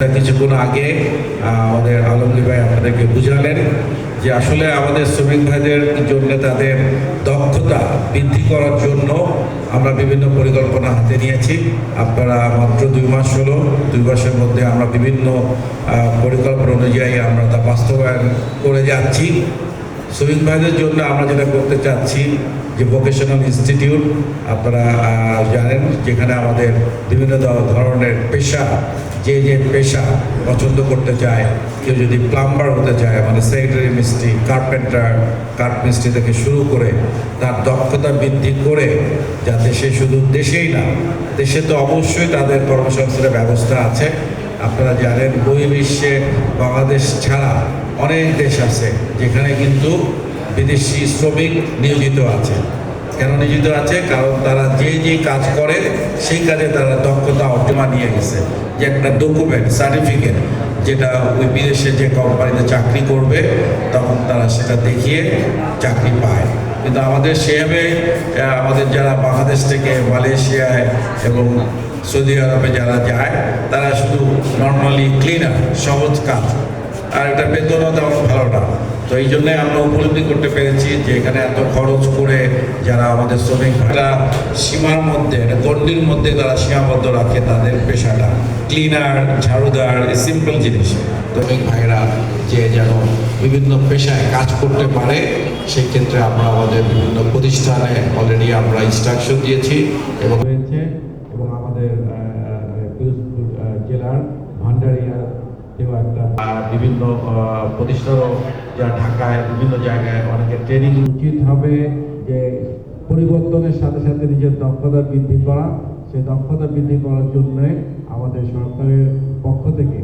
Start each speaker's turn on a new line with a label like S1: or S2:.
S1: কিছুক্ষণ আগে আমাদের আলমগীর ভাই আপনাদেরকে বুঝালেন যে আসলে আমাদের শ্রমিক ভাইদের জন্য তাদের দক্ষতা বৃদ্ধি করার জন্য আমরা বিভিন্ন পরিকল্পনা হাতে নিয়েছি। আপনারা মাত্র 2 মাস হলো, 2 মাসের মধ্যে আমরা বিভিন্ন পরিকল্পনা অনুযায়ী আমরা তা বাস্তবায়ন করে যাচ্ছি। শ্রমিক ভাইদের জন্য আমরা যেটা করতে চাচ্ছি যে ভোকেশনাল ইনস্টিটিউট আপনারা জানেন, যেখানে আমাদের বিভিন্ন ধরনের পেশা, যে পেশা পছন্দ করতে চায়, কেউ যদি প্লাম্বার হতে চায় মানে সেক্রেটারি মিস্ত্রি, কার্পেন্টার, কাঠ মিস্ত্রি থেকে শুরু করে তার দক্ষতা বৃদ্ধি করে যাতে সে শুধু দেশেই না, দেশে তো অবশ্যই তাদের কর্মসংস্থানের ব্যবস্থা আছে। আপনারা জানেন বহির্বিশ্বে বাংলাদেশ ছাড়া অনেক দেশ আছে যেখানে কিন্তু বিদেশি শ্রমিক নিয়োজিত আছে। কেন নিয়োজিত আছে? কারণ তারা যে কাজ করে সেই কাজে তারা দক্ষতা অর্জমা নিয়ে গেছে, যে একটা ডকুমেন্ট সার্টিফিকেট যেটা ওই বিদেশে যে কোম্পানিতে চাকরি করবে তখন তারা সেটা দেখিয়ে চাকরি পায়। কিন্তু আমাদের সেভাবে আমাদের যারা বাংলাদেশ থেকে মালয়েশিয়ায় এবং সৌদি আরবে যারা যায় তারা শুধু নর্মালি ক্লিনার, সহজ কাজ, আর এটা বেতনও তেমন ভালো না। তো এই জন্যে আমরা উপলব্ধি করতে পেরেছি যে এখানে এত খরচ করে যারা আমাদের শ্রমিকরা সীমার মধ্যে, গণ্ডির মধ্যে তারা সীমাবদ্ধ রাখে তাদের পেশাটা, ক্লিনার, ঝাড়ুদার, সিম্পল জিনিস। শ্রমিক ভাইরা যে যেন বিভিন্ন পেশায় কাজ করতে পারে সেই ক্ষেত্রে আমরা আমাদের বিভিন্ন প্রতিষ্ঠানে অলরেডি আমরা ইনস্ট্রাকশন দিয়েছি এবং হয়েছে। এবং আমাদের জেলার ভান্ডারিয়া একটা বিভিন্ন প্রতিষ্ঠানও যা ঢাকায় বিভিন্ন জায়গায় অনেকে ট্রেনিং উচিত হবে যে পরিবর্তনের সাথে সাথে নিজের দক্ষতা বৃদ্ধি করা। সেই দক্ষতা বৃদ্ধি করার জন্য আমাদের সরকারের পক্ষ থেকে